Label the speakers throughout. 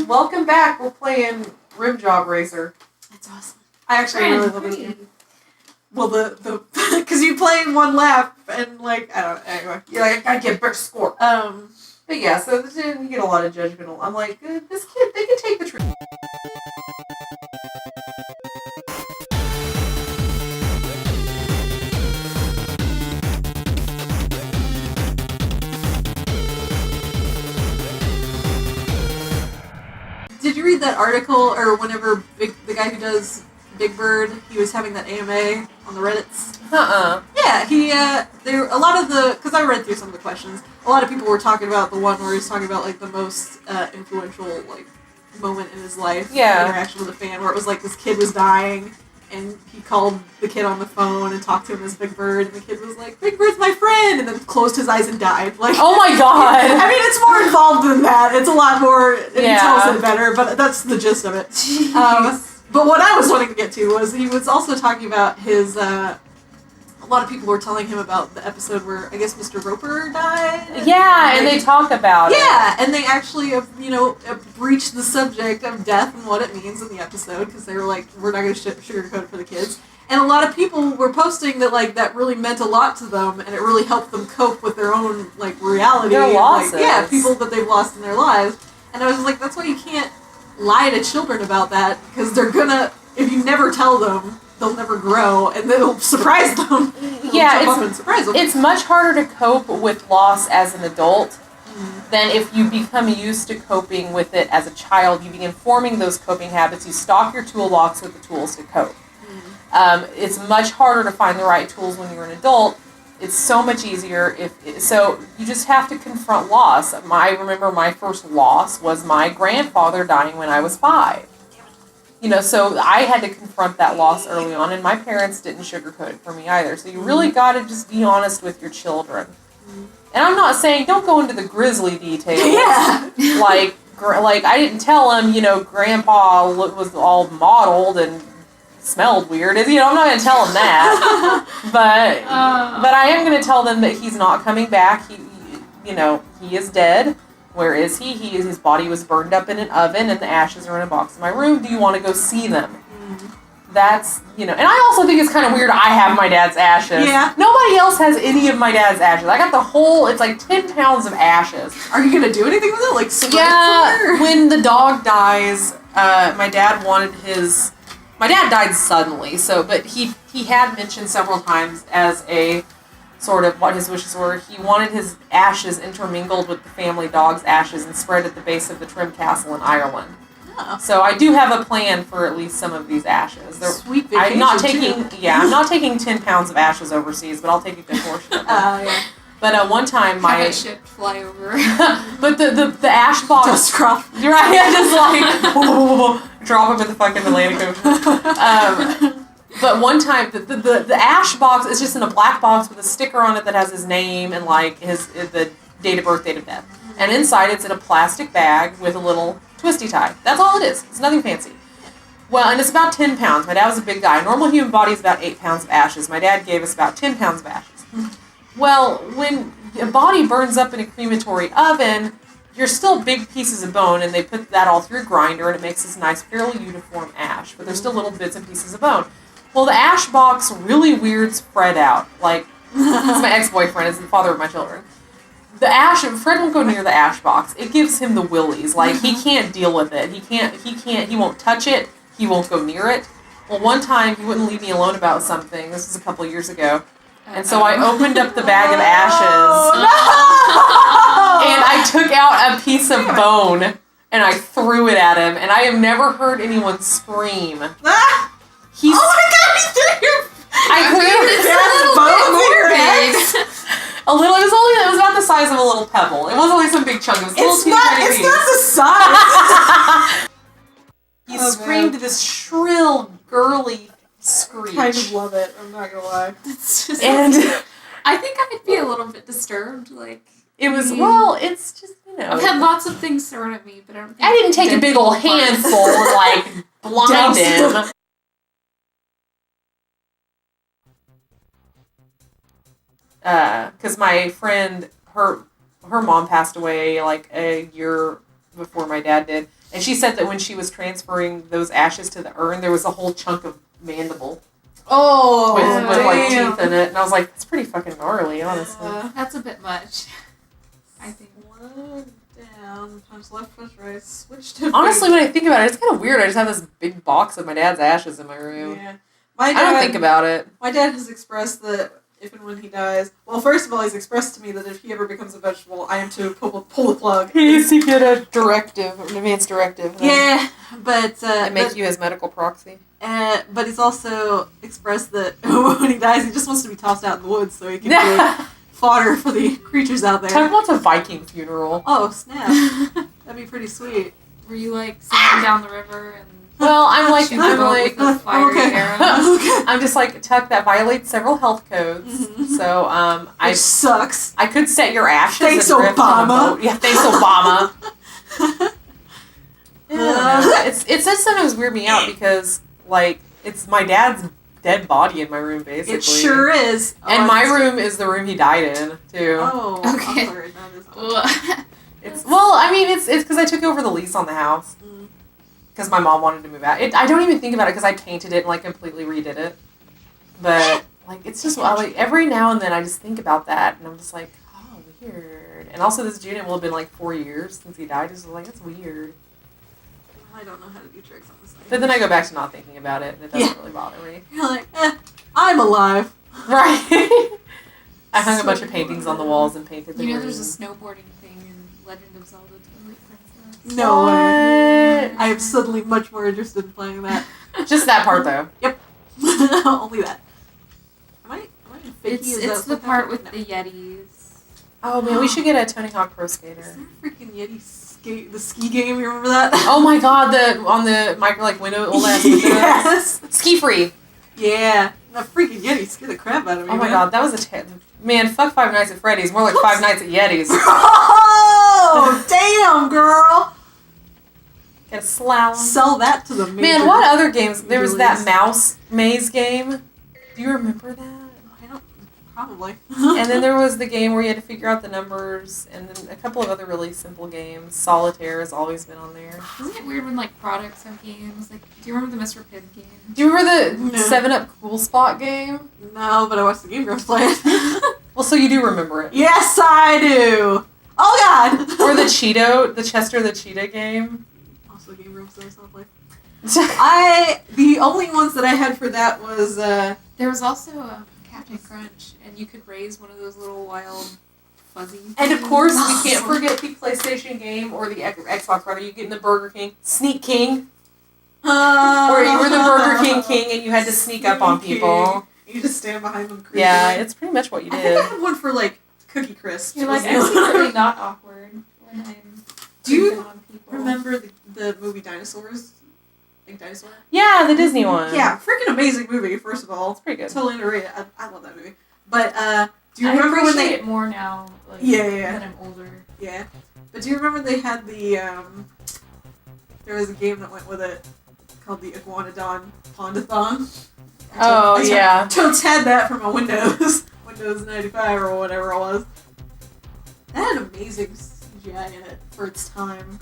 Speaker 1: welcome back. We're playing Rim Job Racer.
Speaker 2: That's awesome.
Speaker 1: I actually really love this game. Well, because you play in one lap and like I don't know. Anyway, you're like I gotta get a better score. But yeah, so you get a lot of judgmental. I'm like, this kid, they can take the truth. Did you read that article, or whenever the guy who does Big Bird, he was having that AMA on the Reddits? Yeah, there a lot of because I read through some of the questions, a lot of people were talking about the one where he's talking about like the most influential like moment in his life, interaction with a fan, where it was like this kid was dying, and he called the kid on the phone and talked to him as Big Bird, and the kid was like, "Big Bird's my friend," and then closed his eyes and died. Like,
Speaker 2: oh my god!
Speaker 1: I mean, it's more involved than that. It's a lot more. He tells it better, but that's the gist of it. But what I was wanting to get to was he was also talking about his. A lot of people were telling him about the episode where I guess Mr. Roper died.
Speaker 2: Yeah, and they talk about it.
Speaker 1: Yeah, and they actually, breached the subject of death and what it means in the episode because they were like, we're not going to sugarcoat it for the kids. And a lot of people were posting that like that really meant a lot to them, and it really helped them cope with their own like reality.
Speaker 2: Their losses.
Speaker 1: Like, people that they've lost in their lives. And I was like, that's why you can't lie to children about that, because they're gonna, if you never tell them, they'll never grow, and it'll surprise them.
Speaker 2: It's much harder to cope with loss as an adult than if you become used to coping with it as a child. You begin forming those coping habits. You stock your toolbox with the tools to cope. It's much harder to find the right tools when you're an adult. It's so much easier so you just have to confront loss. I remember my first loss was my grandfather dying when I was 5. So I had to confront that loss early on, and my parents didn't sugarcoat it for me either. So you really got to just be honest with your children. And I'm not saying don't go into the grisly details. Yeah. Like I didn't tell him, Grandpa was all mottled and smelled weird. I'm not going to tell him that. but I am going to tell them that he's not coming back. He is dead. Where is he? His body was burned up in an oven, and the ashes are in a box in my room. Do you want to go see them? That's, and I also think it's kind of weird I have my dad's ashes. Yeah. Nobody else has any of my dad's ashes. I got the whole, it's like 10 pounds of ashes.
Speaker 1: Are you going to do anything with it? Like, spread it somewhere?
Speaker 2: When the dog dies, my dad died suddenly, but he had mentioned several times as a sort of what his wishes were. He wanted his ashes intermingled with the family dog's ashes and spread at the base of the Trim Castle in Ireland. Oh. So I do have a plan for at least some of these ashes.
Speaker 1: Sweet vacation,
Speaker 2: I'm not taking 10 pounds of ashes overseas, but I'll take a good portion of them.
Speaker 1: Yeah.
Speaker 2: But one time my...
Speaker 3: Have a ship fly over.
Speaker 2: But the ash box...
Speaker 1: Dust crop.
Speaker 2: You're right, just like... drop him in the fucking Atlantic Ocean. But one time, the ash box is just in a black box with a sticker on it that has his name and like the date of birth, date of death. And inside it's in a plastic bag with a little twisty tie. That's all it is. It's nothing fancy. Well, and it's about 10 pounds. My dad was a big guy. Normal human body is about 8 pounds of ashes. My dad gave us about 10 pounds of ashes. Well, when a body burns up in a crematory oven, you're still big pieces of bone, and they put that all through a grinder, and it makes this nice, fairly uniform ash. But there's still little bits and pieces of bone. Well, the ash box really weird spread out. Like, it's my ex-boyfriend, it's the father of my children. Fred won't go near the ash box. It gives him the willies. Like, he can't deal with it. He won't touch it. He won't go near it. Well, one time, he wouldn't leave me alone about something. This was a couple of years ago. And so I opened up the bag of ashes. And I took out a piece of bone, and I threw it at him. And I have never heard anyone scream.
Speaker 1: Oh my god, he threw your...
Speaker 2: A little, it was about the size of a little pebble. It wasn't like some big chunk. It was a little tiny piece.
Speaker 1: It's not the size.
Speaker 2: He screamed this shrill, girly screech.
Speaker 1: I kind of love it, I'm not gonna lie.
Speaker 3: It's just...
Speaker 2: And...
Speaker 3: I think I'd be a little bit disturbed, like...
Speaker 2: It was, it's just,
Speaker 3: I've had lots of things thrown at me, but I don't think...
Speaker 2: I didn't take a big old handful and, like, blind him. Because my friend, her mom passed away like a year before my dad did, And she said that when she was transferring those ashes to the urn, there was a whole chunk of mandible.
Speaker 1: Oh,
Speaker 2: with like teeth in it. And I was like, that's pretty fucking gnarly, honestly.
Speaker 3: That's a bit much. I think.
Speaker 1: One down, punch left, punch right, switch to...
Speaker 2: Honestly, when I think about it, it's kind of weird. I just have this big box of my dad's ashes in my room.
Speaker 1: Yeah.
Speaker 2: I don't think about it.
Speaker 1: My dad has expressed that if and when he dies... Well, first of all, he's expressed to me that if he ever becomes a vegetable, I am to pull the plug.
Speaker 2: He needs to get a directive, an advance directive.
Speaker 1: Yeah, but...
Speaker 2: and make you his medical proxy.
Speaker 1: But he's also expressed that when he dies, he just wants to be tossed out in the woods so he can be fodder for the creatures out there.
Speaker 2: Talk about a Viking funeral.
Speaker 1: Oh, snap. That'd be pretty sweet.
Speaker 3: Were you like sailing down the river and...
Speaker 2: Well, I'm like,
Speaker 3: with a fiery arrow?
Speaker 2: I'm just like, Tuck, that violates several health codes.
Speaker 1: Mm-hmm.
Speaker 2: So,
Speaker 1: Which sucks.
Speaker 2: I could set your ashes.
Speaker 1: Thanks, Obama.
Speaker 2: Yeah, thanks, Obama. It does sometimes weird me out because, like, it's my dad's dead body in my room, basically.
Speaker 1: It sure is.
Speaker 2: And my room is the room he died in, too.
Speaker 1: Oh,
Speaker 3: okay.
Speaker 1: I'm sorry. That is
Speaker 2: It's because I took over the lease on the house. Because my mom wanted to move out. I don't even think about it because I painted it and, like, completely redid it. But, like, it's just, like, every now and then I just think about that, and I'm just like, oh, weird. And also this June, it will have been, like, 4 years since he died. It's like, that's weird.
Speaker 1: I don't know how to do tricks on this thing.
Speaker 2: But then I go back to not thinking about it, and it doesn't really bother me.
Speaker 1: You're like, I'm alive.
Speaker 2: Right. I hung a bunch of paintings on the walls and painted the room.
Speaker 3: There's a snowboarding thing in Legend of Zelda Twilight Princess.
Speaker 1: No way. I am suddenly much more interested in playing that.
Speaker 2: Just that part, though.
Speaker 1: Yep. Only that. Am I
Speaker 3: It's the part with the Yetis.
Speaker 2: Oh, man, we should get a Tony Hawk Pro Skater.
Speaker 1: Is there a freaking Yeti the ski game? You remember that?
Speaker 2: Oh my god, on the micro, like, window, old ass windows.
Speaker 1: Yes!
Speaker 2: Ski Free.
Speaker 1: Yeah. That freaking Yeti scared the crap out of me.
Speaker 2: Oh my god, that was man, fuck Five Nights at Freddy's. More like Five Nights at Yeti's.
Speaker 1: Oh, damn, girl!
Speaker 2: Get a slalom.
Speaker 1: Sell that to the major.
Speaker 2: Man, what other games? There was that mouse maze game. Do you remember that?
Speaker 1: Probably.
Speaker 2: And then there was the game where you had to figure out the numbers, and then a couple of other really simple games. Solitaire has always been on there.
Speaker 3: Isn't it weird when, like, products have games? Like, do you remember the Mr. Pibb game?
Speaker 2: Do you remember the 7-Up Cool Spot game?
Speaker 1: No, but I watched the Game Girls play it.
Speaker 2: Well, so you do remember it.
Speaker 1: Yes, I do! Oh, God!
Speaker 2: Or the Chester the Cheetah game.
Speaker 1: Also Game Girls, so I saw play. The only ones that I had for that was,
Speaker 3: There was also a Captain Crunch, and you could raise one of those little wild fuzzy things.
Speaker 2: And of course, we can't forget the PlayStation game or the Xbox, rather. You get in the Burger King. Sneak King. Where you were the Burger King and you had to sneak up on people.
Speaker 1: You just stand behind them creepily.
Speaker 2: Yeah, it's pretty much what you did.
Speaker 1: I think I had one for, like, Cookie Crisp.
Speaker 3: You're like, I'm secretly not awkward when I'm
Speaker 1: Do you
Speaker 3: on people.
Speaker 1: remember the movie Dinosaurs? Like Dinosaur?
Speaker 2: Yeah, the Disney one.
Speaker 1: Yeah, freaking amazing movie, first of all.
Speaker 2: It's pretty good.
Speaker 1: Totally underrated. I love that movie. But, do you remember when they...
Speaker 3: it more now, like,
Speaker 1: Yeah.
Speaker 3: when I'm older.
Speaker 1: Yeah. But do you remember they had the, there was a game that went with it called the Iguanodon Pondathon?
Speaker 2: Oh, yeah.
Speaker 1: Totes had that from a Windows 95 or whatever it was. That had amazing CGI in it for its time.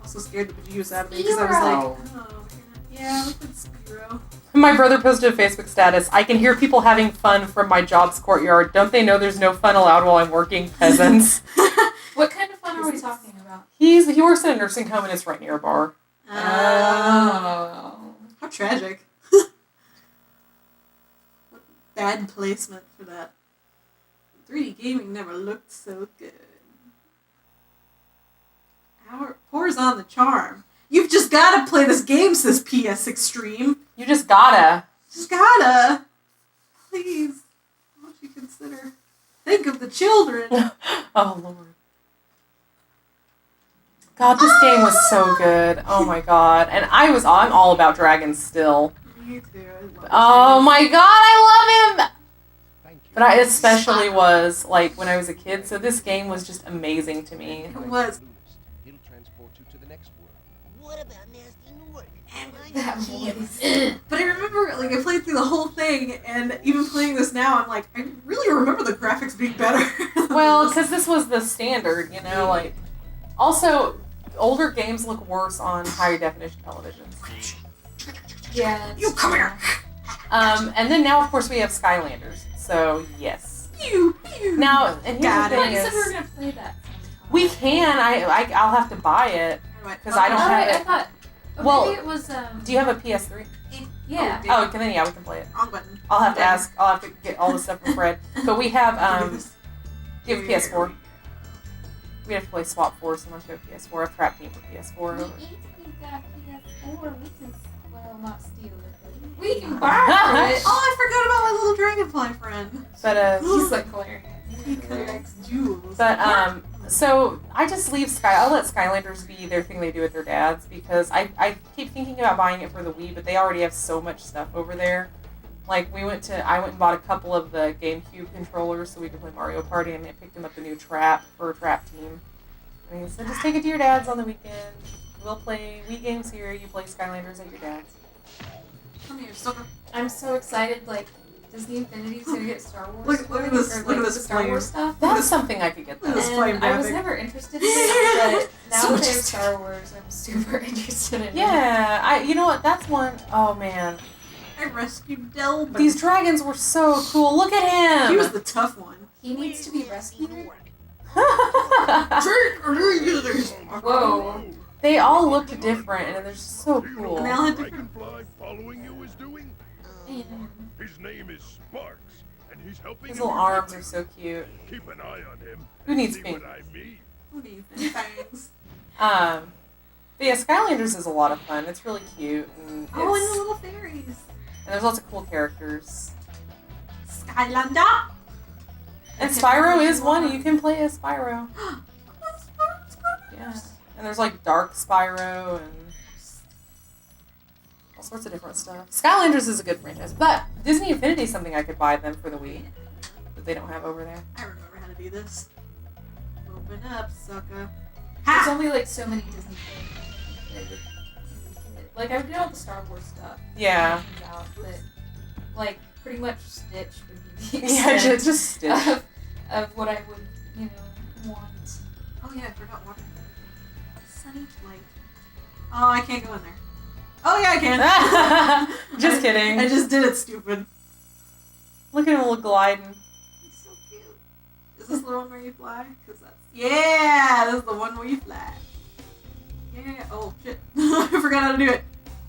Speaker 1: Also scared the bejesus out of me because I was like, oh, yeah, look at Spyro.
Speaker 2: My brother posted a Facebook status. I can hear people having fun from my job's courtyard. Don't they know there's no fun allowed while I'm working, peasants?
Speaker 3: What kind of fun are we talking about?
Speaker 2: He works in a nursing home and it's right near a bar.
Speaker 1: Oh. How tragic. What bad placement for that. 3D gaming never looked so good. Pours on the charm. You've just gotta play this game, says PS Extreme.
Speaker 2: You just gotta.
Speaker 1: Just gotta. Please. Won't you consider? Think of the children.
Speaker 2: Oh, Lord. God, this game was so good. Oh, my God. And I'm all about dragons still.
Speaker 1: Me too. I love
Speaker 2: Oh, my God, I love him! But I especially was, like, when I was a kid, so this game was just amazing to me.
Speaker 1: it. It was.
Speaker 4: He'll transport you to the next world.
Speaker 5: What about nasty Norton?
Speaker 3: That voice.
Speaker 1: But I remember, like, I played through the whole thing, and even playing this now, I'm like, I really remember the graphics being better.
Speaker 2: Well, because this was the standard, you know, like... Also, older games look worse on higher definition televisions.
Speaker 3: Yeah.
Speaker 1: You come here.
Speaker 2: And then now, of course, we have Skylanders. So yes. Now, and here's
Speaker 1: Got
Speaker 2: the
Speaker 1: it.
Speaker 2: thing
Speaker 3: You said we were
Speaker 2: is,
Speaker 3: gonna play that.
Speaker 2: we can. I'll have to buy it because I don't
Speaker 3: Oh,
Speaker 2: have
Speaker 3: wait, I
Speaker 2: it.
Speaker 3: thought.
Speaker 2: Well,
Speaker 3: maybe it was.
Speaker 2: Do you have a PS3?
Speaker 3: Yeah.
Speaker 2: Oh, then yeah, we can play it.
Speaker 1: Wrong button.
Speaker 2: I'll have to ask. I'll have to get all the stuff from Fred. But we have do you have a PS4? We have to play Swap Force unless you have a PS4. I've trapped team for PS4.
Speaker 3: We got PS4. We can, well, not steal it, but we can borrow it.
Speaker 1: Oh, I forgot about my little dragonfly friend.
Speaker 2: But
Speaker 3: He's like glaring at
Speaker 1: He
Speaker 3: me.
Speaker 1: collects jewels.
Speaker 2: But so I just leave I'll let Skylanders be their thing they do with their dads because I keep thinking about buying it for the Wii, but they already have so much stuff over there. Like I went and bought a couple of the GameCube controllers so we could play Mario Party, and I picked him up the new Trap for a Trap team. And he said, just take it to your dad's on the weekend. We'll play Wii games here. You play Skylanders at your dad's.
Speaker 1: Come here, sucker.
Speaker 3: I'm so excited. Like Disney Infinity's gonna get Star Wars.
Speaker 1: Look at this.
Speaker 3: Or,
Speaker 1: Look at
Speaker 3: like,
Speaker 1: this
Speaker 3: the Star Wars stuff.
Speaker 2: That's something I could get
Speaker 1: Look at this
Speaker 2: though.
Speaker 1: flame
Speaker 3: And I was
Speaker 1: dabbing.
Speaker 3: never interested in it, but now
Speaker 1: So
Speaker 3: that they
Speaker 1: much
Speaker 3: have
Speaker 1: is-
Speaker 3: Star Wars, I'm super interested in it.
Speaker 2: Yeah, you know what? That's one. Oh man,
Speaker 1: I rescued Delbert.
Speaker 2: these dragons were so cool. Look at him.
Speaker 1: He was the tough one.
Speaker 3: He needs to be rescued. Whoa.
Speaker 2: They all looked different, and they're so cool.
Speaker 1: And they all had different.
Speaker 6: Dragonfly following you is doing? His name is Sparks, and he's helping
Speaker 2: His
Speaker 6: you
Speaker 2: little
Speaker 6: with
Speaker 2: arms are
Speaker 6: it.
Speaker 2: so cute.
Speaker 6: Keep an eye on him.
Speaker 2: Who needs
Speaker 6: See
Speaker 2: pink?
Speaker 6: what I mean?
Speaker 1: Who needs any fangs?
Speaker 2: But yeah, Skylanders is a lot of fun. It's really cute, and,
Speaker 1: Oh, and
Speaker 2: it's-
Speaker 1: the little fairies.
Speaker 2: and there's lots of cool characers.
Speaker 1: Skylander.
Speaker 2: And Spyro is one. You can play as Spyro. Yeah, and there's like Dark Spyro and all sorts of different stuff. Skylanders is a good franchise, but Disney Infinity is something I could buy them for the Wii that they don't have over there.
Speaker 1: I remember how to do this. Open up, sucker.
Speaker 3: There's
Speaker 1: Ha!
Speaker 3: only like so many Disney things. Like I would get all the Star Wars stuff.
Speaker 2: Yeah.
Speaker 3: when it comes out, but like pretty much Stitch would be the
Speaker 2: Yeah,
Speaker 3: extent
Speaker 2: just Stitch.
Speaker 3: of what I would, want.
Speaker 1: Oh yeah, I forgot water. Sunny Flight. Oh, I can't go in there. Oh yeah, I can.
Speaker 2: Just kidding.
Speaker 1: I just did it, stupid.
Speaker 2: Look at him little gliding.
Speaker 1: He's so cute. Is this the one where you fly? Cause that's this is the one where you fly. Yeah. Oh shit! I forgot how to do it.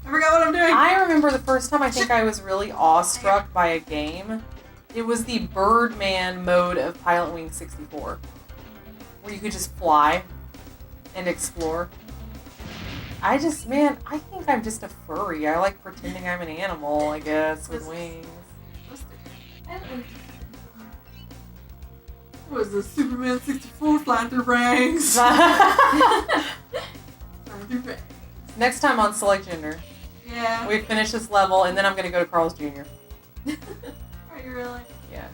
Speaker 1: I forgot what I'm doing.
Speaker 2: I remember the first time I think I was really awestruck by a game. It was the Birdman mode of Pilot Wing 64, where you could just fly and explore. I think I'm just a furry. I like pretending I'm an animal, I guess, with wings.
Speaker 3: I don't
Speaker 1: What is this? Superman 64 flying through ranks. Flying through ranks.
Speaker 2: Next time on Select Gender,
Speaker 1: Yeah.
Speaker 2: we finish this level, and then I'm going to go to Carl's Jr.
Speaker 1: Are you really?
Speaker 2: Yeah.